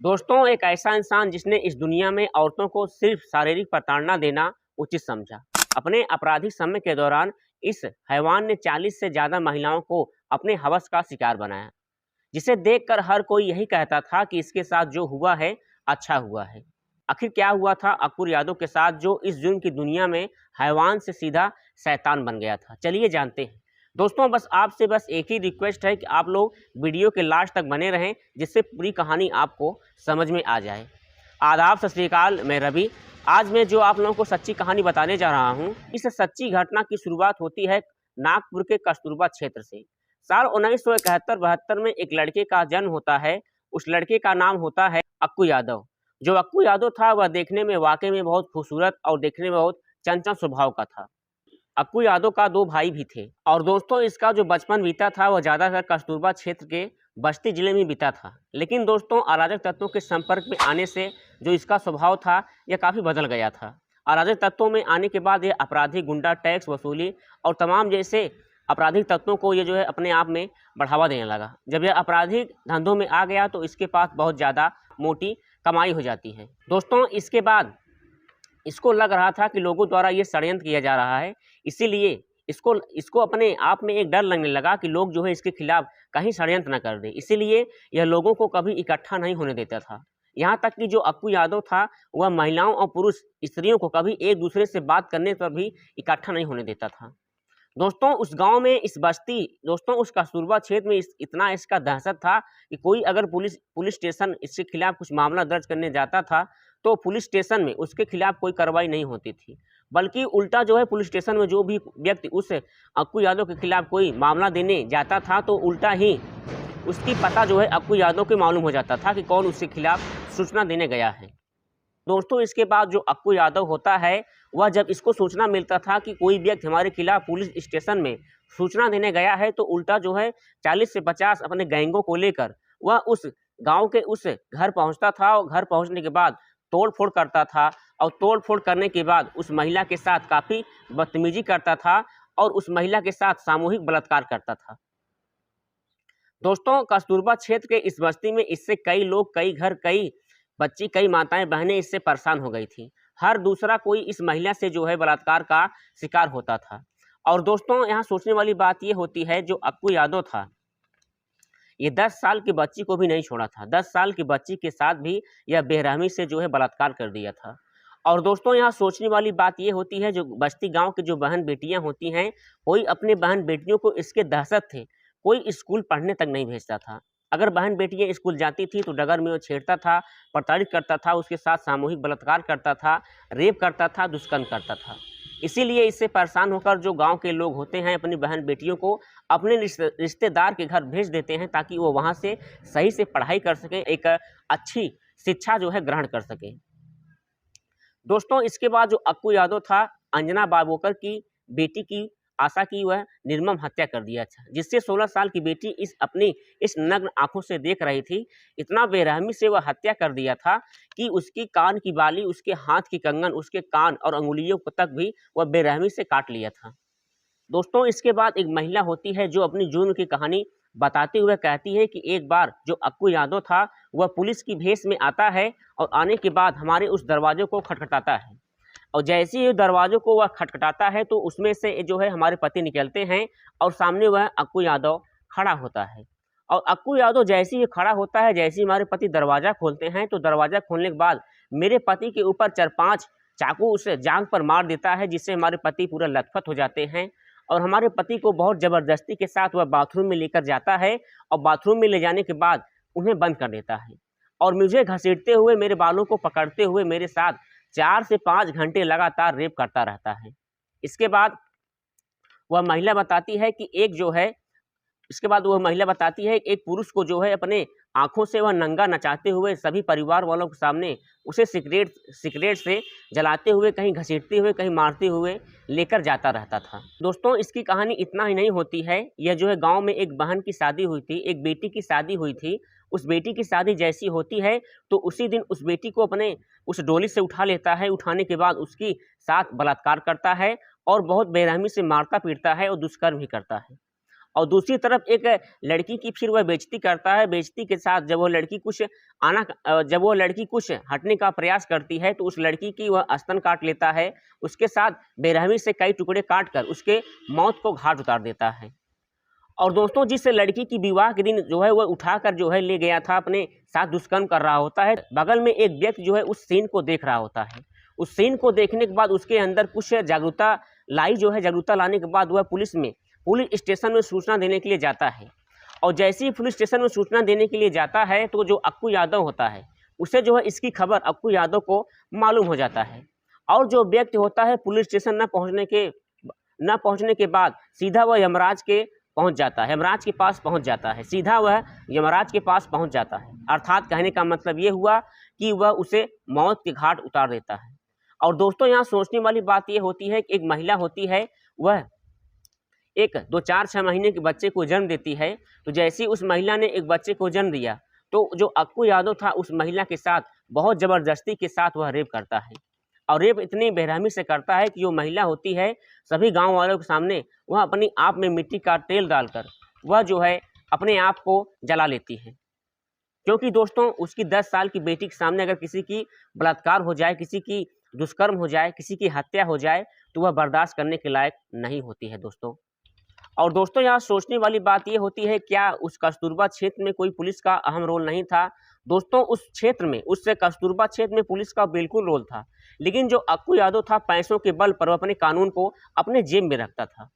दोस्तों, एक ऐसा इंसान जिसने इस दुनिया में औरतों को सिर्फ शारीरिक प्रताड़ना देना उचित समझा। अपने आपराधिक समय के दौरान इस हैवान ने 40 से ज़्यादा महिलाओं को अपने हवस का शिकार बनाया, जिसे देखकर हर कोई यही कहता था कि इसके साथ जो हुआ है, अच्छा हुआ है। आखिर क्या हुआ था अक्कूर यादव के साथ, जो इस जुर्म की दुनिया में हैवान से सीधा शैतान बन गया था? चलिए जानते हैं। दोस्तों, बस आपसे एक ही रिक्वेस्ट है कि आप लोग वीडियो के लास्ट तक बने रहें, जिससे पूरी कहानी आपको समझ में आ जाए। आदाब, सत श्री अकाल, मैं रवि। आज मैं जो आप लोगों को सच्ची कहानी बताने जा रहा हूँ, इस सच्ची घटना की शुरुआत होती है नागपुर के कस्तूरबा क्षेत्र से। साल 1971-72 में एक लड़के का जन्म होता है। उस लड़के का नाम होता है अक्कू यादव। जो अक्कू यादव था, वह देखने में वाकई में बहुत खूबसूरत और देखने में बहुत चंचल स्वभाव का था। अक्कू यादव का 2 भाई भी थे और दोस्तों, इसका जो बचपन बीता था वह ज़्यादातर कस्तूरबा क्षेत्र के बस्ती जिले में बीता था। लेकिन दोस्तों, अराजक तत्वों के संपर्क में आने से जो इसका स्वभाव था, यह काफ़ी बदल गया था। अराजक तत्वों में आने के बाद यह अपराधी, गुंडा, टैक्स वसूली और तमाम जैसे आपराधिक तत्वों को ये जो है अपने आप में बढ़ावा देने लगा। जब यह आपराधिक धंधों में आ गया तो इसके पास बहुत ज़्यादा मोटी कमाई हो जाती है। दोस्तों, इसके बाद इसको लग रहा था कि लोगों द्वारा ये षड्यंत्र किया जा रहा है, इसीलिए इसको अपने आप में एक डर लगने लगा कि लोग जो है इसके खिलाफ कहीं षड्यंत्र न कर दें। इसीलिए यह लोगों को कभी इकट्ठा नहीं होने देता था। यहाँ तक कि जो अक्कू यादव था, वह महिलाओं और पुरुष स्त्रियों को कभी एक दूसरे से बात करने पर भी इकट्ठा नहीं होने देता था। दोस्तों, उस गांव में उस कस्तूरबा क्षेत्र में इतना इसका दहशत था कि कोई अगर पुलिस स्टेशन इसके खिलाफ कुछ मामला दर्ज करने जाता था, तो पुलिस स्टेशन में उसके खिलाफ कोई कार्रवाई नहीं होती थी, बल्कि उल्टा जो है पुलिस स्टेशन में जो भी व्यक्ति उस अक्कू यादव के खिलाफ कोई मामला देने जाता था, तो उल्टा ही उसकी पता जो है अक्कू यादव के मालूम हो जाता था कि कौन उसके खिलाफ सूचना देने गया है। दोस्तों, इसके बाद जो अक्कू यादव होता है, वह जब इसको सूचना मिलता था कि कोई व्यक्ति हमारे खिलाफ पुलिस स्टेशन में सूचना देने गया है, तो उल्टा जो है 40 से 50 अपने गैंगों को लेकर वह उस गांव के उस घर पहुंचता था और घर पहुंचने के बाद तोड़-फोड़ करता था और तोड़-फोड़ करने के बाद उस महिला के साथ काफ़ी बदतमीजी करता था और उस महिला के साथ सामूहिक बलात्कार करता था। दोस्तों, कस्तूरबा क्षेत्र के इस बस्ती में इससे कई लोग, कई घर, कई बच्ची, कई माताएं बहनें इससे परेशान हो गई थी। हर दूसरा कोई इस महिला से जो है बलात्कार का शिकार होता था। और दोस्तों, यहाँ सोचने वाली बात ये होती है, जो अक्कू यादव था, ये 10 साल की बच्ची को भी नहीं छोड़ा था। 10 साल की बच्ची के साथ भी यह बेरहमी से जो है बलात्कार कर दिया था। और दोस्तों, यहाँ सोचने वाली बात ये होती है, जो बस्ती गांव की जो बहन बेटियां होती हैं, कोई अपने बहन बेटियों को इसके दहशत थे, कोई स्कूल पढ़ने तक नहीं भेजता था। अगर बहन बेटियां स्कूल जाती थी तो डगर में वो छेड़ता था, प्रताड़ित करता था, उसके साथ सामूहिक बलात्कार करता था, रेप करता था, दुष्कर्म करता था। इसीलिए इससे परेशान होकर जो गांव के लोग होते हैं, अपनी बहन बेटियों को अपने रिश्तेदार के घर भेज देते हैं, ताकि वो वहाँ से सही से पढ़ाई कर सकें, एक अच्छी शिक्षा जो है ग्रहण कर सकें। दोस्तों, इसके बाद जो अक्कू यादव था, अंजना बाबोकर की बेटी की आशा की वह निर्मम हत्या कर दिया था, जिससे 16 साल की बेटी इस नग्न आंखों से देख रही थी। इतना बेरहमी से वह हत्या कर दिया था कि उसकी कान की बाली, उसके हाथ की कंगन, उसके कान और अंगुलियों को तक भी वह बेरहमी से काट लिया था। दोस्तों, इसके बाद एक महिला होती है, जो अपनी जुर्म की कहानी बताते हुए कहती है कि एक बार जो अक्कू यादव था, वह पुलिस की भेष में आता है और आने के बाद हमारे उस दरवाजे को खटखटाता है। और जैसे ही दरवाजों को वह खटखटाता है, तो उसमें से जो है हमारे पति निकलते हैं और सामने वह अक्कू यादव खड़ा होता है। और अक्कू यादव जैसे ही खड़ा होता है, जैसे ही हमारे पति दरवाज़ा खोलते हैं, तो दरवाज़ा खोलने के बाद मेरे पति के ऊपर 4-5 चाकू उस जांघ पर मार देता है, जिससे हमारे पति पूरा लथपथ हो जाते हैं। और हमारे पति को बहुत ज़बरदस्ती के साथ वह बाथरूम में लेकर जाता है और बाथरूम में ले जाने के बाद उन्हें बंद कर देता है और मुझे घसीटते हुए, मेरे बालों को पकड़ते हुए मेरे साथ 4 से 5 घंटे लगातार रेप करता रहता है। इसके बाद वह महिला बताती है कि एक पुरुष को जो है अपने आँखों से वह नंगा नचाते हुए सभी परिवार वालों के सामने उसे सिगरेट से जलाते हुए, कहीं घसीटते हुए, कहीं मारते हुए लेकर जाता रहता था। दोस्तों, इसकी कहानी इतना ही नहीं होती है। यह जो है गाँव में एक बहन की शादी हुई थी, एक बेटी की शादी हुई थी। उस बेटी की शादी जैसी होती है, तो उसी दिन उस बेटी को अपने उस डोली से उठा लेता है। उठाने के बाद उसकी साथ बलात्कार करता है और बहुत बेरहमी से मारता पीटता है और दुष्कर्म भी करता है। और दूसरी तरफ एक लड़की की फिर वह बेइज्जती करता है। बेइज्जती के साथ जब वो लड़की कुछ हटने का प्रयास करती है तो उस लड़की की वह स्तन काट लेता है। उसके साथ बेरहमी से कई टुकड़े काट कर उसके मौत को घाट उतार देता है। और दोस्तों, जिस लड़की की विवाह के दिन जो है वह उठाकर जो है ले गया था, अपने साथ दुष्कर्म कर रहा होता है, बगल में एक व्यक्ति जो है उस सीन को देख रहा होता है। उस सीन को देखने के बाद उसके अंदर कुछ जागरूकता लाने के बाद वह पुलिस स्टेशन में सूचना देने के लिए जाता है। और जैसे ही पुलिस स्टेशन में सूचना देने के लिए जाता है तो जो अक्कू यादव होता है उसे जो है इसकी खबर अक्कू यादव को मालूम हो जाता है। और जो व्यक्ति होता है पुलिस स्टेशन न पहुंचने के बाद सीधा वह यमराज के पास पहुंच जाता है। सीधा वह यमराज के पास पहुंच जाता है। अर्थात कहने का मतलब ये हुआ कि वह उसे मौत के घाट उतार देता है। और दोस्तों, यहाँ सोचने वाली बात ये होती है कि एक महिला होती है, वह एक 2, 4, 6 महीने के बच्चे को जन्म देती है। तो जैसे ही उस महिला ने एक बच्चे को जन्म दिया तो जो अक्कू यादव था उस महिला के साथ बहुत ज़बरदस्ती के साथ वह रेप करता है। और रेप इतनी बेरहमी से करता है कि जो महिला होती है सभी गांव वालों के सामने वह अपनी आप में मिट्टी का तेल डालकर वह जो है अपने आप को जला लेती है। क्योंकि दोस्तों, उसकी 10 साल की बेटी के सामने अगर किसी की बलात्कार हो जाए, किसी की दुष्कर्म हो जाए, किसी की हत्या हो जाए तो वह बर्दाश्त करने के लायक नहीं होती है दोस्तों। और दोस्तों, यहाँ सोचने वाली बात ये होती है, क्या उस कस्तूरबा क्षेत्र में कोई पुलिस का अहम रोल नहीं था? दोस्तों, उस कस्तूरबा क्षेत्र में पुलिस का बिल्कुल रोल था। लेकिन जो अक्कू यादव था, पैसों के बल पर अपने कानून को अपने जेब में रखता था।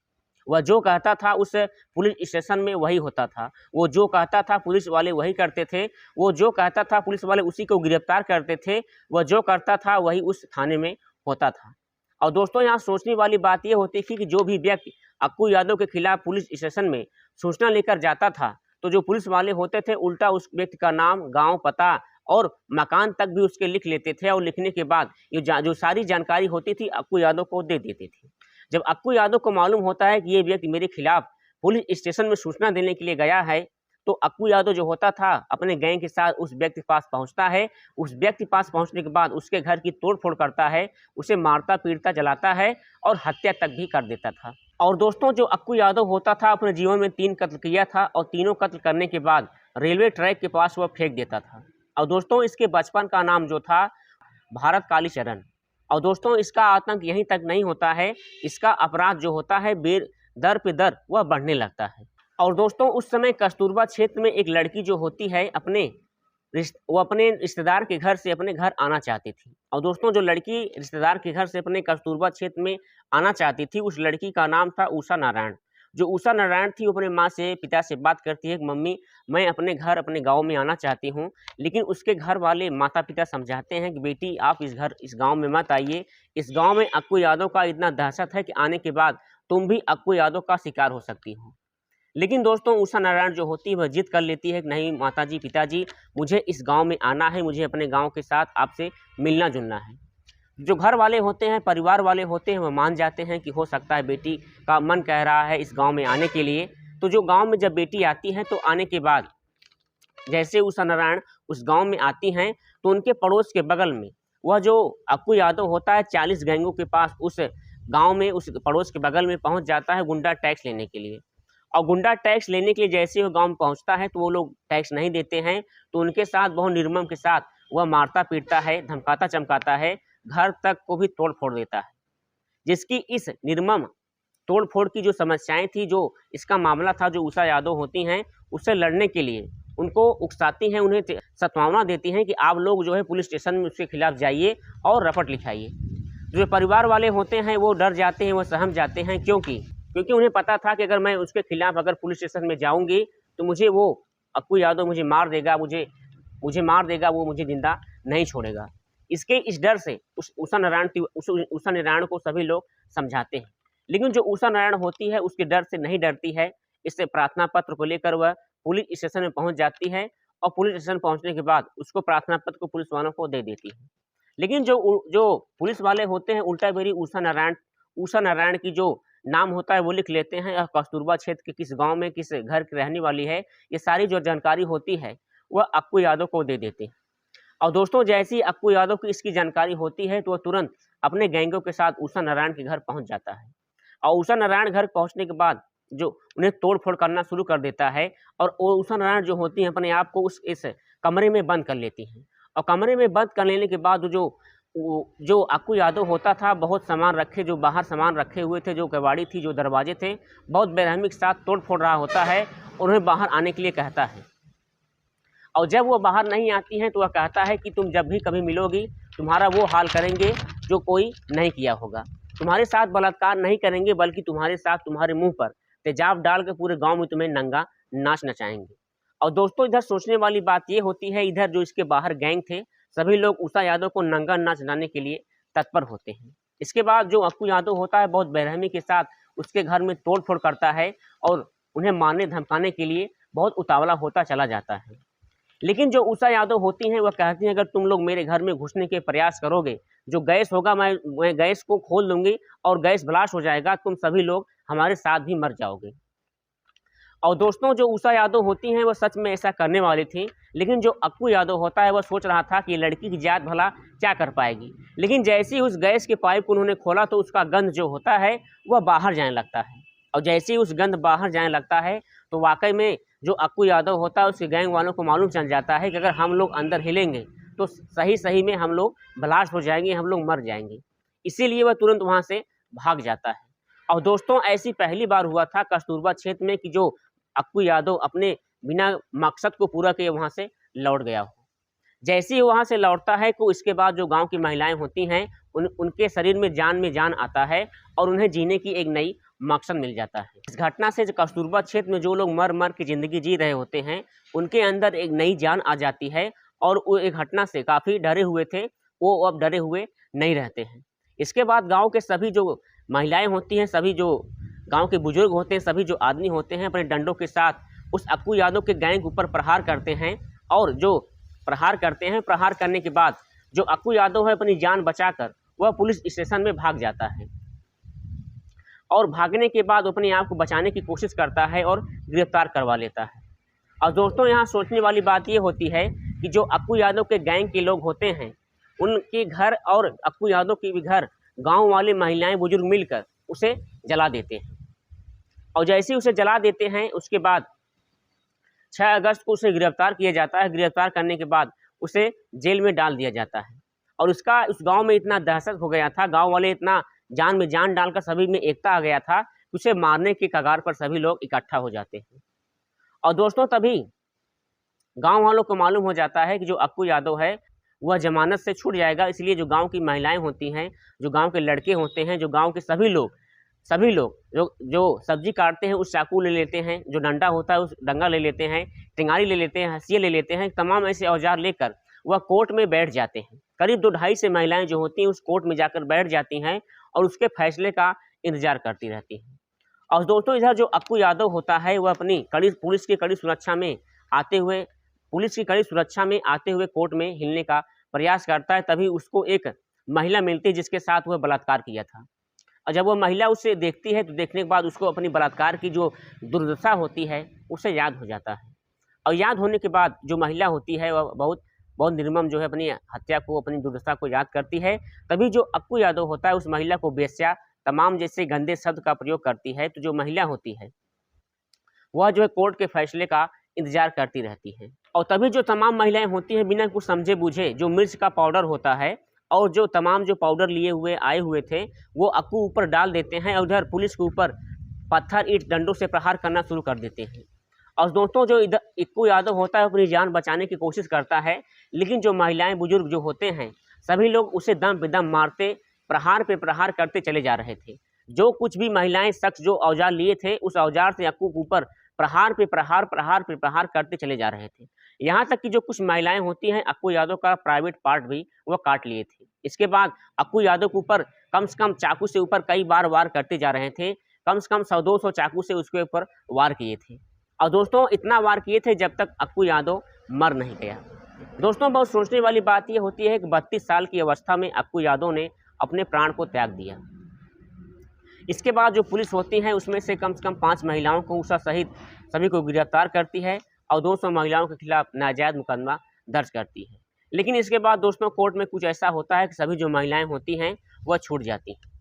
वह जो कहता था उस पुलिस स्टेशन में वही होता था। वो जो कहता था पुलिस वाले वही करते थे। वो जो कहता था पुलिस वाले उसी को गिरफ्तार करते थे। वह जो करता था वही उस थाने में होता था। और दोस्तों, यहाँ सोचने वाली बात ये होती थी कि जो भी व्यक्ति अक्कू यादव के खिलाफ पुलिस स्टेशन में सूचना लेकर जाता था तो जो पुलिस वाले होते थे उल्टा उस व्यक्ति का नाम, गांव, पता और मकान तक भी उसके लिख लेते थे। और लिखने के बाद जो सारी जानकारी होती थी अक्कू यादव को दे देते थे। जब अक्कू यादव को मालूम होता है कि ये व्यक्ति मेरे खिलाफ पुलिस स्टेशन में सूचना देने के लिए गया है तो अक्कू यादव जो होता था अपने गैंग के साथ उस व्यक्ति के पास पहुंचता है। उस व्यक्ति के पास पहुंचने के बाद उसके घर की तोड़फोड़ करता है, उसे मारता पीटता जलाता है और हत्या तक भी कर देता था। और दोस्तों, जो अक्कू यादव होता था अपने जीवन में 3 कत्ल किया था और तीनों कत्ल करने के बाद रेलवे ट्रैक के पास वह फेंक देता था। और दोस्तों, इसके बचपन का नाम जो था भारत कालीचरण। और दोस्तों, इसका आतंक यहीं तक नहीं होता है, इसका अपराध जो होता है दर पे दर वह बढ़ने लगता है। और दोस्तों, उस समय कस्तूरबा क्षेत्र में एक लड़की जो होती है वो अपने रिश्तेदार के घर से अपने घर आना चाहती थी। और दोस्तों, जो लड़की रिश्तेदार के घर से अपने कस्तूरबा क्षेत्र में आना चाहती थी उस लड़की का नाम था उषा नारायण। जो उषा नारायण थी वो अपने माँ से, पिता से बात करती है कि मम्मी, मैं अपने घर अपने गांव में आना चाहती हूं। लेकिन उसके घर वाले माता पिता समझाते हैं कि बेटी आप इस गांव में मत आइए। इस गांव में अक्कू यादव का इतना दहशत है कि आने के बाद तुम भी अक्कू यादव का शिकार हो सकती हो। लेकिन दोस्तों, उषा नारायण जो होती है वह जिद कर लेती है कि नहीं माताजी, पिताजी, मुझे इस गांव में आना है, मुझे अपने गांव के साथ आपसे मिलना जुलना है। जो घर वाले होते हैं, परिवार वाले होते हैं, वह मान जाते हैं कि हो सकता है बेटी का मन कह रहा है इस गांव में आने के लिए। तो जो गांव में जब बेटी आती है तो आने के बाद जैसे उषा नारायण उस गांव में आती हैं तो उनके पड़ोस के बगल में वह जो अक्कू यादव होता है 40 गैंगों के पास उस गांव में उस पड़ोस के बगल में पहुंच जाता है गुंडा टैक्स लेने के लिए। और गुंडा टैक्स लेने के लिए जैसे वो गांव में पहुंचता है तो वो लोग टैक्स नहीं देते हैं तो उनके साथ बहुत निर्मम के साथ वह मारता पीटता है, धमकाता चमकाता है, घर तक को भी तोड़ फोड़ देता है। जिसकी इस निर्मम तोड़ फोड़ की जो समस्याएं थी, जो इसका मामला था, जो उषा यादव होती हैं उससे लड़ने के लिए उनको उकसाती हैं, उन्हें सत्वावना देती हैं कि आप लोग जो है पुलिस स्टेशन में उसके खिलाफ जाइए और रपट लिखाइए। जो परिवार वाले होते हैं वो डर जाते हैं, वो सहम जाते हैं, क्योंकि उन्हें पता था कि अगर मैं उसके खिलाफ अगर पुलिस स्टेशन में जाऊंगी तो मुझे वो अक्कू यादव मुझे मार देगा, मुझे मार देगा, वो मुझे जिंदा नहीं छोड़ेगा। इस डर से उषा नारायण को सभी लोग समझाते हैं। लेकिन जो उषा नारायण होती है उसके डर से नहीं डरती है। इससे प्रार्थना पत्र को लेकर वह पुलिस स्टेशन में पहुंच जाती है और पुलिस स्टेशन पहुंचने के बाद उसको प्रार्थना पत्र को पुलिस वालों को दे देती है। लेकिन जो पुलिस वाले होते हैं उल्टा बेरी उषा नारायण की जो नाम होता है वो लिख लेते हैं, कस्तूरबा क्षेत्र के किस गांव में किस घर की रहने वाली है, ये सारी जो जानकारी होती है वह अक्कू यादव को दे देते हैं। और दोस्तों, जैसे ही अक्कू यादव की इसकी जानकारी होती है तो वह तुरंत अपने गैंगों के साथ उषा नारायण के घर पहुंच जाता है। और उषा नारायण घर पहुंचने के बाद जो उन्हें तोड़-फोड़ करना शुरू कर देता है और उषा नारायण जो होती हैं अपने आप को इस कमरे में बंद कर लेती हैं। और कमरे में बंद कर लेने के बाद जो अक्कू यादव होता था, बहुत सामान रखे, जो बाहर सामान रखे हुए थे, जो केवाड़ी थी, जो दरवाजे थे, बहुत बेरहमी के साथ तोड़-फोड़ रहा होता है और उन्हें बाहर आने के लिए कहता है। और जब वो बाहर नहीं आती हैं तो वह कहता है कि तुम जब भी कभी मिलोगी तुम्हारा वो हाल करेंगे जो कोई नहीं किया होगा। तुम्हारे साथ बलात्कार नहीं करेंगे बल्कि तुम्हारे साथ तुम्हारे मुँह पर तेजाब डाल के पूरे गाँव में तुम्हें नंगा नाच नचाएँगे। और दोस्तों इधर सोचने वाली बात ये होती है, इधर जो इसके बाहर गैंग थे सभी लोग उषा यादव को नंगा नाच नचाने के लिए तत्पर होते हैं। इसके बाद जो अक्कू यादव होता है बहुत बेरहमी के साथ उसके घर में तोड़-फोड़ करता है और उन्हें मारने धमकाने के लिए बहुत उतावला होता चला जाता है। लेकिन जो उषा यादव होती हैं वह कहती हैं अगर तुम लोग मेरे घर में घुसने के प्रयास करोगे, जो गैस होगा मैं गैस को खोल दूँगी और गैस ब्लास्ट हो जाएगा, तुम सभी लोग हमारे साथ भी मर जाओगे। और दोस्तों जो उषा यादव होती हैं वह सच में ऐसा करने वाली थी, लेकिन जो अक्कू यादव होता है वह सोच रहा था कि लड़की की जात भला क्या कर पाएगी। लेकिन जैसे ही उस गैस के पाइप को उन्होंने खोला तो उसका गंध जो होता है वह बाहर जाने लगता है। और जैसे ही उस गंध बाहर जाने लगता है तो वाकई में जो अक्कू यादव होता है उसके गैंग वालों को मालूम चल जाता है कि अगर हम लोग अंदर हिलेंगे तो सही में हम लोग ब्लास्ट हो जाएंगे, हम लोग मर जाएंगे। इसीलिए वह तुरंत वहाँ से भाग जाता है। और दोस्तों ऐसी पहली बार हुआ था कस्तूरबा क्षेत्र में कि जो अक्कू यादव अपने बिना मकसद को पूरा किए वहाँ से लौट गया हो। जैसे ही वहाँ से लौटता है तो इसके बाद जो गांव की महिलाएं होती हैं उनके शरीर में जान आता है और उन्हें जीने की एक नई मकसद मिल जाता है। इस घटना से जो कस्तूरबा क्षेत्र में जो लोग मर की ज़िंदगी जी रहे होते हैं उनके अंदर एक नई जान आ जाती है और वो एक घटना से काफ़ी डरे हुए थे, वो अब डरे हुए नहीं रहते हैं। इसके बाद गाँव के सभी जो महिलाएँ होती हैं, सभी जो गाँव के बुजुर्ग होते हैं, सभी जो आदमी होते हैं अपने डंडों के साथ उस अक्कू यादव के गैंग ऊपर प्रहार करते हैं और जो प्रहार करते हैं, प्रहार करने के बाद जो अक्कू यादव है अपनी जान बचाकर वह पुलिस स्टेशन में भाग जाता है और भागने के बाद अपने आप को बचाने की कोशिश करता है और गिरफ्तार करवा लेता है। और दोस्तों यहाँ सोचने वाली बात ये होती है कि जो अक्कू यादव के गैंग के लोग होते हैं उनके घर और अक्कू यादव के भी घर गाँव वाले महिलाएँ बुजुर्ग मिलकर उसे जला देते हैं। और जैसे ही उसे जला देते हैं उसके बाद 6 अगस्त को उसे गिरफ्तार किया जाता है। गिरफ्तार करने के बाद उसे जेल में डाल दिया जाता है और उस गांव में इतना दहशत हो गया था, गांव वाले इतना जान में जान डालकर सभी में एकता आ गया था कि उसे मारने के कगार पर सभी लोग इकट्ठा हो जाते हैं। और दोस्तों तभी गांव वालों को मालूम हो जाता है कि जो अक्कू यादव है वह जमानत से छूट जाएगा। इसलिए जो गाँव की महिलाएँ होती हैं, जो गाँव के लड़के होते हैं, जो गाँव के सभी लोग जो सब्जी काटते हैं उस चाकू ले लेते हैं, जो डंडा होता है उस डंगा ले लेते हैं, टेंगारी ले लेते हैं, हंसिया ले लेते हैं, तमाम ऐसे औजार लेकर वह कोर्ट में बैठ जाते हैं। करीब 2-2.5 से महिलाएं जो होती हैं उस कोर्ट में जाकर बैठ जाती हैं और उसके फैसले का इंतजार करती रहती हैं। और दोस्तों इधर जो अक्कू यादव होता है वह अपनी पुलिस की कड़ी सुरक्षा में आते हुए कोर्ट में हिलने का प्रयास करता है। तभी उसको एक महिला मिलती है जिसके साथ वह बलात्कार किया था। और जब वह महिला उसे देखती है तो देखने के बाद उसको अपनी बलात्कार की जो दुर्दशा होती है उसे याद हो जाता है। और याद होने के बाद जो महिला होती है वह बहुत निर्मम जो है अपनी हत्या को, अपनी दुर्दशा को याद करती है। तभी जो अक्कू यादव होता है उस महिला को बेश्या तमाम जैसे गंदे शब्द का प्रयोग करती है। तो जो महिला होती है वह जो है कोर्ट के फैसले का इंतजार करती रहती है। और तभी जो तमाम महिलाएं होती हैं बिना कुछ समझे बूझे जो मिर्च का पाउडर होता है और जो तमाम जो पाउडर लिए हुए आए हुए थे वो अक्कू ऊपर डाल देते हैं और उधर पुलिस के ऊपर पत्थर ईंट डंडों से प्रहार करना शुरू कर देते हैं। और दोस्तों जो इधर अक्कू यादव होता है अपनी जान बचाने की कोशिश करता है, लेकिन जो महिलाएं बुजुर्ग जो होते हैं सभी लोग उसे दम पे दम मारते, प्रहार पे प्रहार करते चले जा रहे थे। जो कुछ भी महिलाएं शख्स जो औजार लिए थे उस औजार से अक्कू के ऊपर प्रहार पे प्रहार करते चले जा रहे थे। यहाँ तक कि जो कुछ महिलाएं होती हैं अक्कू यादव का प्राइवेट पार्ट भी वह काट लिए थे। इसके बाद अक्कू यादव के ऊपर कम से कम चाकू से ऊपर कई बार वार करते जा रहे थे, कम से कम 100-200 चाकू से उसके ऊपर वार किए थे। और दोस्तों इतना वार किए थे जब तक अक्कू यादव मर नहीं गया। दोस्तों बहुत सोचने वाली बात यह होती है कि 32 साल की अवस्था में अक्कू यादव ने अपने प्राण को त्याग दिया। इसके बाद जो पुलिस होती है उसमें से कम 5 महिलाओं को उषा सहित सभी को गिरफ्तार करती है और 200 महिलाओं के खिलाफ नाजायज मुकदमा दर्ज करती है। लेकिन इसके बाद दोस्तों कोर्ट में कुछ ऐसा होता है कि सभी जो महिलाएं होती हैं वह छूट जाती हैं।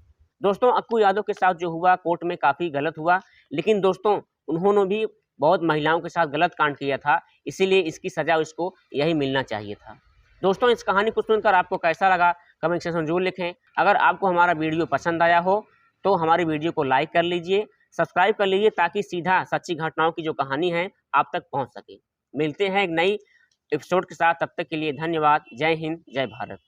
दोस्तों अक्कू यादव के साथ जो हुआ कोर्ट में काफ़ी गलत हुआ, लेकिन दोस्तों उन्होंने भी बहुत महिलाओं के साथ गलत कांड किया था, इसीलिए इसकी सज़ा उसको यही मिलना चाहिए था। दोस्तों इस कहानी को सुनकर आपको कैसा लगा कमेंट सेक्शन में ज़रूर लिखें। अगर आपको हमारा वीडियो पसंद आया हो तो हमारी वीडियो को लाइक कर लीजिए, सब्सक्राइब कर लीजिए ताकि सीधा सच्ची घटनाओं की जो कहानी है आप तक पहुंच सके। मिलते हैं एक नई एपिसोड के साथ, तब तक के लिए धन्यवाद। जय हिंद, जय भारत।